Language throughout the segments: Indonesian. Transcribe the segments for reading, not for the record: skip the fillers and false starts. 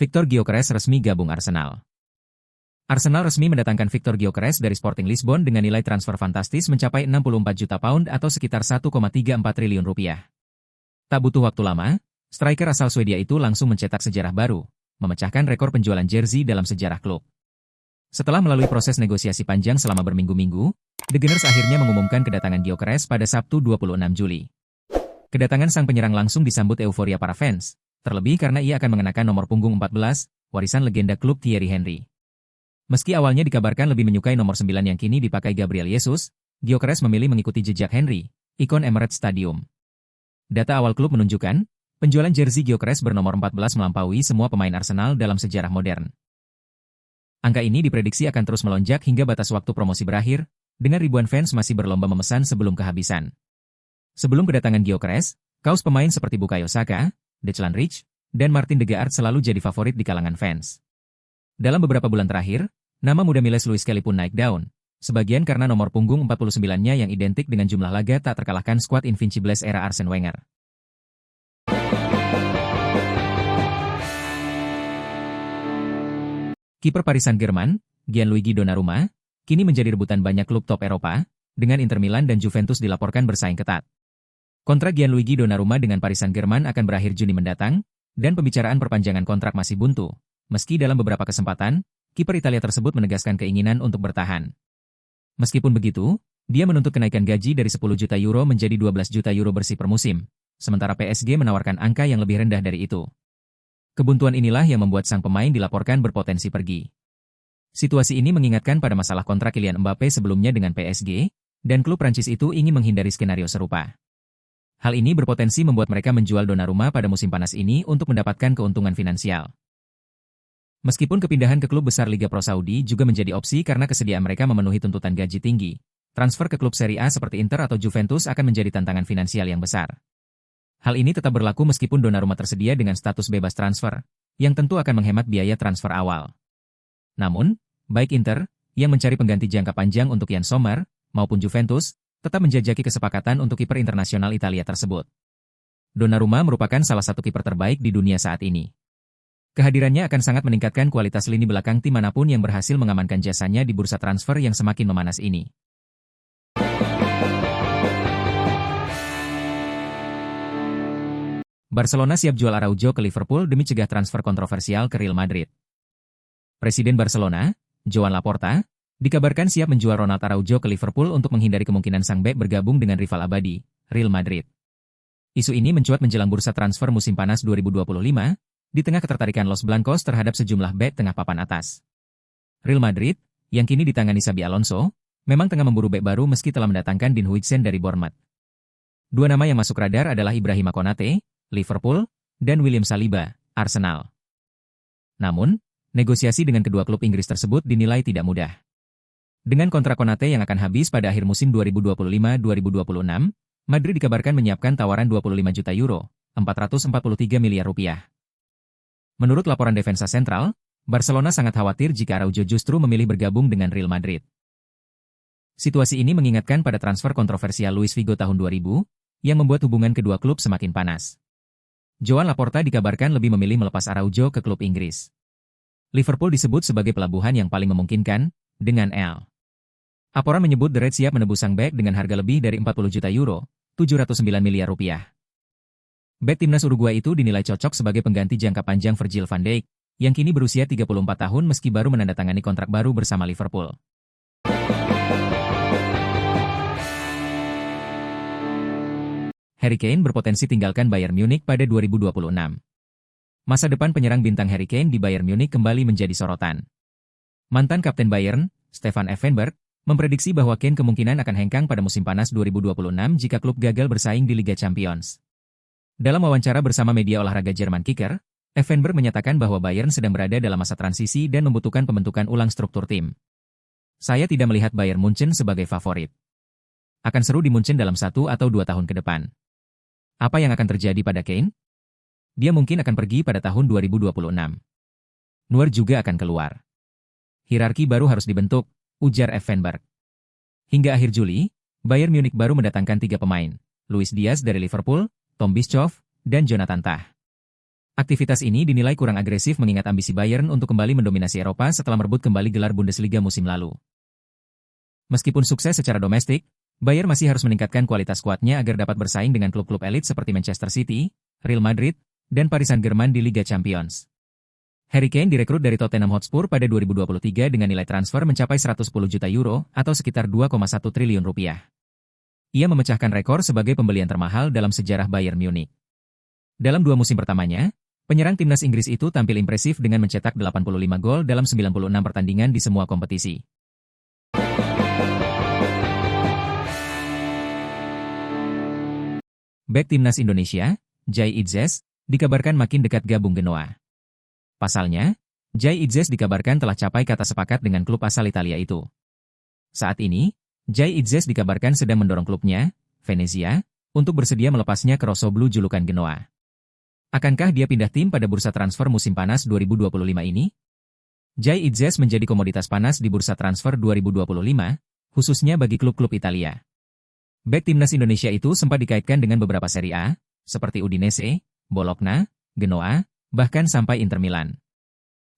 Victor Gyökeres resmi gabung Arsenal. Arsenal resmi mendatangkan Victor Gyökeres dari Sporting Lisbon dengan nilai transfer fantastis mencapai 64 juta pound atau sekitar 1,34 triliun rupiah. Tak butuh waktu lama, striker asal Swedia itu langsung mencetak sejarah baru, memecahkan rekor penjualan jersey dalam sejarah klub. Setelah melalui proses negosiasi panjang selama berminggu-minggu, The Gunners akhirnya mengumumkan kedatangan Gyökeres pada Sabtu 26 Juli. Kedatangan sang penyerang langsung disambut euforia para fans, terlebih karena ia akan mengenakan nomor punggung 14, warisan legenda klub Thierry Henry. Meski awalnya dikabarkan lebih menyukai nomor 9 yang kini dipakai Gabriel Jesus, Gyökeres memilih mengikuti jejak Henry, ikon Emirates Stadium. Data awal klub menunjukkan, penjualan jersey Gyökeres bernomor 14 melampaui semua pemain Arsenal dalam sejarah modern. Angka ini diprediksi akan terus melonjak hingga batas waktu promosi berakhir, dengan ribuan fans masih berlomba memesan sebelum kehabisan. Sebelum kedatangan Gyökeres, kaos pemain seperti Bukayo Saka, Declan Rice, dan Martin Odegaard selalu jadi favorit di kalangan fans. Dalam beberapa bulan terakhir, nama muda Miles Lewis Kelly pun naik daun, sebagian karena nomor punggung 49-nya yang identik dengan jumlah laga tak terkalahkan skuad Invincibles era Arsene Wenger. Kiper Paris Saint-Germain, Gianluigi Donnarumma, kini menjadi rebutan banyak klub top Eropa, dengan Inter Milan dan Juventus dilaporkan bersaing ketat. Kontrak Gianluigi Donnarumma dengan Paris Saint-Germain akan berakhir Juni mendatang, dan pembicaraan perpanjangan kontrak masih buntu, meski dalam beberapa kesempatan, kiper Italia tersebut menegaskan keinginan untuk bertahan. Meskipun begitu, dia menuntut kenaikan gaji dari 10 juta euro menjadi 12 juta euro bersih per musim, sementara PSG menawarkan angka yang lebih rendah dari itu. Kebuntuan inilah yang membuat sang pemain dilaporkan berpotensi pergi. Situasi ini mengingatkan pada masalah kontrak Kylian Mbappe sebelumnya dengan PSG, dan klub Prancis itu ingin menghindari skenario serupa. Hal ini berpotensi membuat mereka menjual Donnarumma pada musim panas ini untuk mendapatkan keuntungan finansial. Meskipun kepindahan ke klub besar Liga Pro Saudi juga menjadi opsi karena kesediaan mereka memenuhi tuntutan gaji tinggi, transfer ke klub Serie A seperti Inter atau Juventus akan menjadi tantangan finansial yang besar. Hal ini tetap berlaku meskipun Donnarumma tersedia dengan status bebas transfer, yang tentu akan menghemat biaya transfer awal. Namun, baik Inter, yang mencari pengganti jangka panjang untuk Yann Sommer, maupun Juventus, tetap menjajaki kesepakatan untuk kiper internasional Italia tersebut. Donnarumma merupakan salah satu kiper terbaik di dunia saat ini. Kehadirannya akan sangat meningkatkan kualitas lini belakang tim manapun yang berhasil mengamankan jasanya di bursa transfer yang semakin memanas ini. Barcelona siap jual Araujo ke Liverpool demi cegah transfer kontroversial ke Real Madrid. Presiden Barcelona, Joan Laporta, dikabarkan siap menjual Ronald Araujo ke Liverpool untuk menghindari kemungkinan sang bek bergabung dengan rival abadi, Real Madrid. Isu ini mencuat menjelang bursa transfer musim panas 2025, di tengah ketertarikan Los Blancos terhadap sejumlah bek tengah papan atas. Real Madrid, yang kini ditangani Xabi Alonso, memang tengah memburu bek baru meski telah mendatangkan Dean Huijsen dari Bournemouth. Dua nama yang masuk radar adalah Ibrahima Konate, Liverpool, dan William Saliba, Arsenal. Namun, negosiasi dengan kedua klub Inggris tersebut dinilai tidak mudah. Dengan kontrak Konate yang akan habis pada akhir musim 2025-2026, Madrid dikabarkan menyiapkan tawaran 25 juta euro, 443 miliar rupiah. Menurut laporan Defensa Central, Barcelona sangat khawatir jika Araujo justru memilih bergabung dengan Real Madrid. Situasi ini mengingatkan pada transfer kontroversial Luis Figo tahun 2000, yang membuat hubungan kedua klub semakin panas. Joan Laporta dikabarkan lebih memilih melepas Araujo ke klub Inggris. Liverpool disebut sebagai pelabuhan yang paling memungkinkan, dengan L. Laporan menyebut The Reds siap menebus sang bek dengan harga lebih dari 40 juta euro, 709 miliar rupiah. Bek timnas Uruguay itu dinilai cocok sebagai pengganti jangka panjang Virgil van Dijk, yang kini berusia 34 tahun meski baru menandatangani kontrak baru bersama Liverpool. Harry Kane berpotensi tinggalkan Bayern Munich pada 2026. Masa depan penyerang bintang Harry Kane di Bayern Munich kembali menjadi sorotan. Mantan kapten Bayern, Stefan Effenberg, memprediksi bahwa Kane kemungkinan akan hengkang pada musim panas 2026 jika klub gagal bersaing di Liga Champions. Dalam wawancara bersama media olahraga Jerman Kicker, Effenberg menyatakan bahwa Bayern sedang berada dalam masa transisi dan membutuhkan pembentukan ulang struktur tim. Saya tidak melihat Bayern Munchen sebagai favorit. Akan seru di Munchen dalam 1 atau 2 tahun ke depan. Apa yang akan terjadi pada Kane? Dia mungkin akan pergi pada tahun 2026. Neuer juga akan keluar. Hierarki baru harus dibentuk, ujar Effenberg. Hingga akhir Juli, Bayern Munich baru mendatangkan 3 pemain, Luis Diaz dari Liverpool, Tom Bischoff, dan Jonathan Tah. Aktivitas ini dinilai kurang agresif mengingat ambisi Bayern untuk kembali mendominasi Eropa setelah merebut kembali gelar Bundesliga musim lalu. Meskipun sukses secara domestik, Bayern masih harus meningkatkan kualitas skuadnya agar dapat bersaing dengan klub-klub elit seperti Manchester City, Real Madrid, dan Paris Saint-Germain di Liga Champions. Harry Kane direkrut dari Tottenham Hotspur pada 2023 dengan nilai transfer mencapai 110 juta euro atau sekitar 2,1 triliun rupiah. Ia memecahkan rekor sebagai pembelian termahal dalam sejarah Bayern Munich. Dalam 2 musim pertamanya, penyerang timnas Inggris itu tampil impresif dengan mencetak 85 gol dalam 96 pertandingan di semua kompetisi. Bek timnas Indonesia, Jai Itzes, dikabarkan makin dekat gabung Genoa. Pasalnya, Jai Itzes dikabarkan telah capai kata sepakat dengan klub asal Italia itu. Saat ini, Jai Itzes dikabarkan sedang mendorong klubnya, Venezia, untuk bersedia melepasnya ke Rossoblu julukan Genoa. Akankah dia pindah tim pada bursa transfer musim panas 2025 ini? Jai Itzes menjadi komoditas panas di bursa transfer 2025, khususnya bagi klub-klub Italia. Bek timnas Indonesia itu sempat dikaitkan dengan beberapa Serie A, seperti Udinese, Bologna, Genoa, bahkan sampai Inter Milan.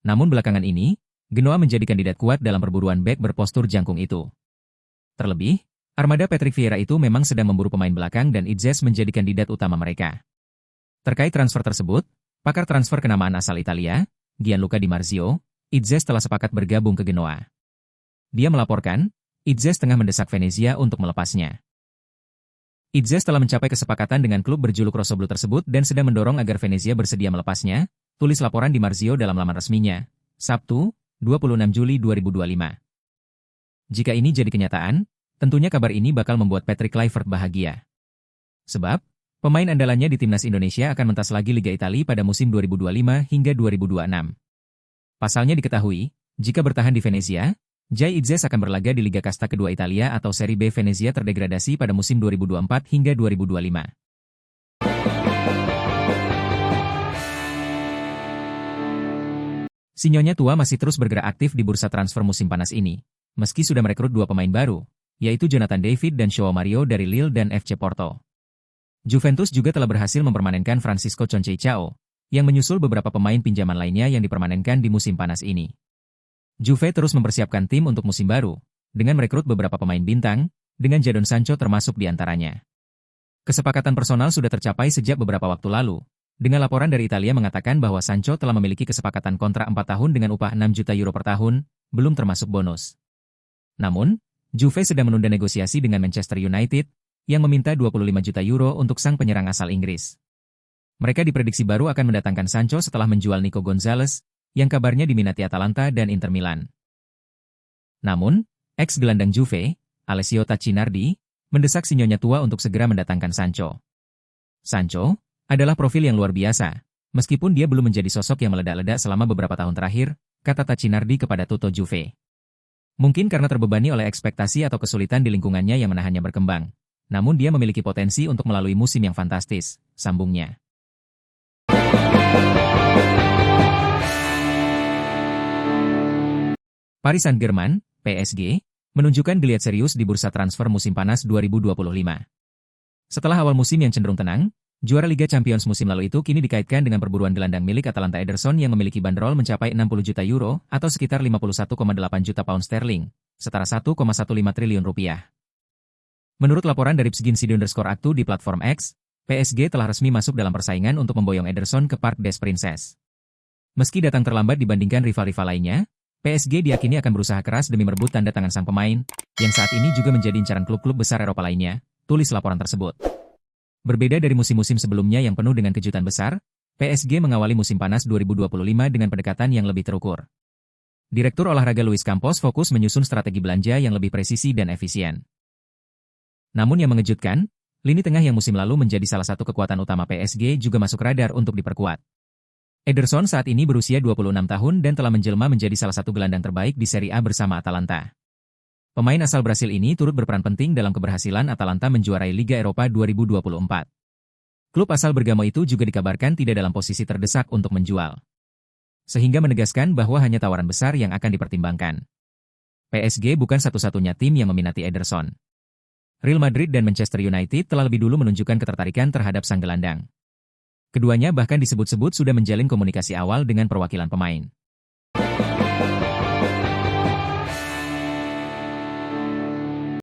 Namun belakangan ini, Genoa menjadi kandidat kuat dalam perburuan bek berpostur jangkung itu. Terlebih, armada Patrick Vieira itu memang sedang memburu pemain belakang dan Itzes menjadi kandidat utama mereka. Terkait transfer tersebut, pakar transfer kenamaan asal Italia, Gianluca Di Marzio, Itzes telah sepakat bergabung ke Genoa. Dia melaporkan, Itzes tengah mendesak Venezia untuk melepasnya. Itzes telah mencapai kesepakatan dengan klub berjuluk Rossoblu tersebut dan sedang mendorong agar Venezia bersedia melepasnya, tulis laporan Di Marzio dalam laman resminya, Sabtu, 26 Juli 2025. Jika ini jadi kenyataan, tentunya kabar ini bakal membuat Patrick Kluivert bahagia. Sebab, pemain andalannya di timnas Indonesia akan mentas lagi Liga Italia pada musim 2025 hingga 2026. Pasalnya diketahui, jika bertahan di Venezia, Jai Itzes akan berlaga di Liga Kasta kedua Italia atau Serie B. Venezia terdegradasi pada musim 2024 hingga 2025. Sinyonya tua masih terus bergerak aktif di bursa transfer musim panas ini, meski sudah merekrut 2 pemain baru, yaitu Jonathan David dan Joao Mario dari Lille dan FC Porto. Juventus juga telah berhasil mempermanenkan Francisco Conceição, yang menyusul beberapa pemain pinjaman lainnya yang dipermanenkan di musim panas ini. Juve terus mempersiapkan tim untuk musim baru, dengan merekrut beberapa pemain bintang, dengan Jadon Sancho termasuk di antaranya. Kesepakatan personal sudah tercapai sejak beberapa waktu lalu, dengan laporan dari Italia mengatakan bahwa Sancho telah memiliki kesepakatan kontrak 4 tahun dengan upah 6 juta euro per tahun, belum termasuk bonus. Namun, Juve sedang menunda negosiasi dengan Manchester United, yang meminta 25 juta euro untuk sang penyerang asal Inggris. Mereka diprediksi baru akan mendatangkan Sancho setelah menjual Nico Gonzalez, yang kabarnya diminati Atalanta dan Inter Milan. Namun, ex-gelandang Juve, Alessio Tacinardi, mendesak sinyonya tua untuk segera mendatangkan Sancho. Sancho adalah profil yang luar biasa, meskipun dia belum menjadi sosok yang meledak-ledak selama beberapa tahun terakhir, kata Tacinardi kepada Tutto Juve. Mungkin karena terbebani oleh ekspektasi atau kesulitan di lingkungannya yang menahannya berkembang, namun dia memiliki potensi untuk melalui musim yang fantastis, sambungnya. Paris Saint-Germain, PSG, menunjukkan geliat serius di bursa transfer musim panas 2025. Setelah awal musim yang cenderung tenang, juara Liga Champions musim lalu itu kini dikaitkan dengan perburuan gelandang milik Atalanta Ederson yang memiliki bandrol mencapai 60 juta euro atau sekitar 51,8 juta pound sterling, setara 1,15 triliun rupiah. Menurut laporan dari Psginsi_Aktu di platform X, PSG telah resmi masuk dalam persaingan untuk memboyong Ederson ke Parc des Princes. Meski datang terlambat dibandingkan rival-rival lainnya, PSG diyakini akan berusaha keras demi merebut tanda tangan sang pemain, yang saat ini juga menjadi incaran klub-klub besar Eropa lainnya, tulis laporan tersebut. Berbeda dari musim-musim sebelumnya yang penuh dengan kejutan besar, PSG mengawali musim panas 2025 dengan pendekatan yang lebih terukur. Direktur olahraga Luis Campos fokus menyusun strategi belanja yang lebih presisi dan efisien. Namun yang mengejutkan, lini tengah yang musim lalu menjadi salah satu kekuatan utama PSG juga masuk radar untuk diperkuat. Ederson saat ini berusia 26 tahun dan telah menjelma menjadi salah satu gelandang terbaik di Serie A bersama Atalanta. Pemain asal Brasil ini turut berperan penting dalam keberhasilan Atalanta menjuarai Liga Eropa 2024. Klub asal Bergamo itu juga dikabarkan tidak dalam posisi terdesak untuk menjual. Sehingga menegaskan bahwa hanya tawaran besar yang akan dipertimbangkan. PSG bukan satu-satunya tim yang meminati Ederson. Real Madrid dan Manchester United telah lebih dulu menunjukkan ketertarikan terhadap sang gelandang. Keduanya bahkan disebut-sebut sudah menjalin komunikasi awal dengan perwakilan pemain.